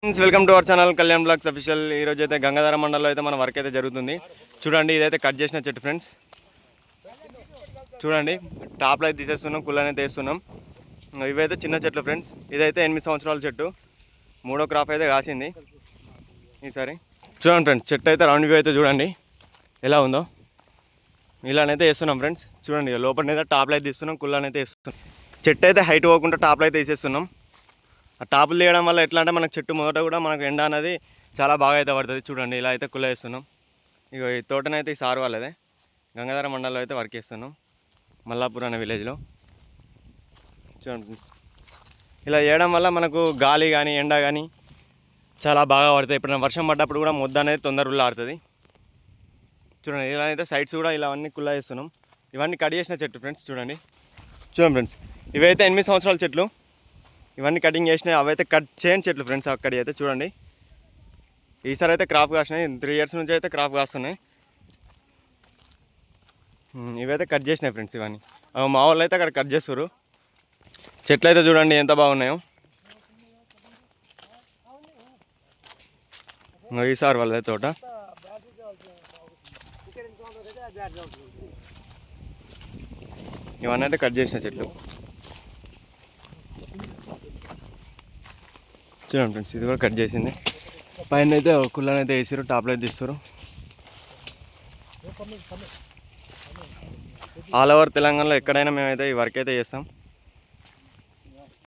Welcome to our channel Kalyan blogs official. ఈరోజు అయితే గంగాధర మండలంలో అయితే మన వర్క్ అయితే జరుగుతుంది. చూడండి, ఇదైతే కట్ చేసిన చెట్టు ఫ్రెండ్స్. చూడండి, టాప్లో అయితే తీసేస్తున్నాం, కుళ్ళని అయితే వేస్తున్నాం. ఇవైతే చిన్న చెట్లు ఫ్రెండ్స్. ఇదైతే 8 సంవత్సరాల చెట్టు, 3వ క్రాప్ అయితే కాసింది ఈసారి. చూడండి ఫ్రెండ్స్, చెట్టు అయితే రౌండ్ వ్యూ అయితే చూడండి ఎలా ఉందో. ఇలానైతే వేస్తున్నాం ఫ్రెండ్స్. చూడండి, లోపలనైతే టాప్లో అయితే తీస్తున్నాం, కుళ్ళని అయితే వేస్తున్నాం. చెట్టు అయితే హైట్ పోకుండా టాప్లో అయితే తీసేస్తున్నాం. ఆ టాపులు తీయడం వల్ల ఎట్లా అంటే మనకు చెట్టు మొదట కూడా మనకు ఎండ అనేది చాలా బాగా అయితే పడుతుంది. చూడండి, ఇలా అయితే కుల్ల వేస్తున్నాం. ఇక ఈ తోటనైతే ఈ సార్ వాళ్ళదే, గంగాధర మండలంలో అయితే వర్క్ చేస్తున్నాం, మల్లాపూర్ అనే విలేజ్లో. చూడండి ఫ్రెండ్స్, ఇలా చేయడం వల్ల మనకు గాలి కానీ ఎండ కానీ చాలా బాగా పడుతుంది. ఎప్పుడైనా వర్షం పడ్డప్పుడు కూడా ముద్ద అనేది తొందరగా ఆడుతుంది. చూడండి, ఇలా అయితే సైడ్స్ కూడా ఇలా అన్నీ కుల్ల వేస్తున్నాం. ఇవన్నీ కట్ చేసిన చెట్టు ఫ్రెండ్స్. చూడండి ఫ్రెండ్స్, ఇవైతే 8 సంవత్సరాల చెట్లు. ఇవన్నీ కటింగ్ చేసినాయి, అవైతే కట్ చేయని చెట్లు ఫ్రెండ్స్. అక్కడి అయితే చూడండి, ఈసారి అయితే క్రాప్ కాసినాయి. 3 ఇయర్స్ నుంచి అయితే క్రాప్ కాస్తున్నాయి. ఇవైతే కట్ చేసినాయి ఫ్రెండ్స్. ఇవన్నీ మా వాళ్ళు అయితే అక్కడ కట్ చేస్తారు. చెట్లు అయితే చూడండి ఎంత బాగున్నాయో. ఈసారి వాళ్ళదే తోట. ఇవన్నీ అయితే కట్ చేసిన చెట్లు. చూడండి ఫ్రెండ్స్, ఇది కూడా కట్ చేసింది. పైన అయితే కుళ్ళని అయితే వేసారు, టాప్లో అయితే తీస్తారు. ఆల్ ఓవర్ తెలంగాణలో ఎక్కడైనా మేమైతే ఈ వర్క్ అయితే చేస్తాం.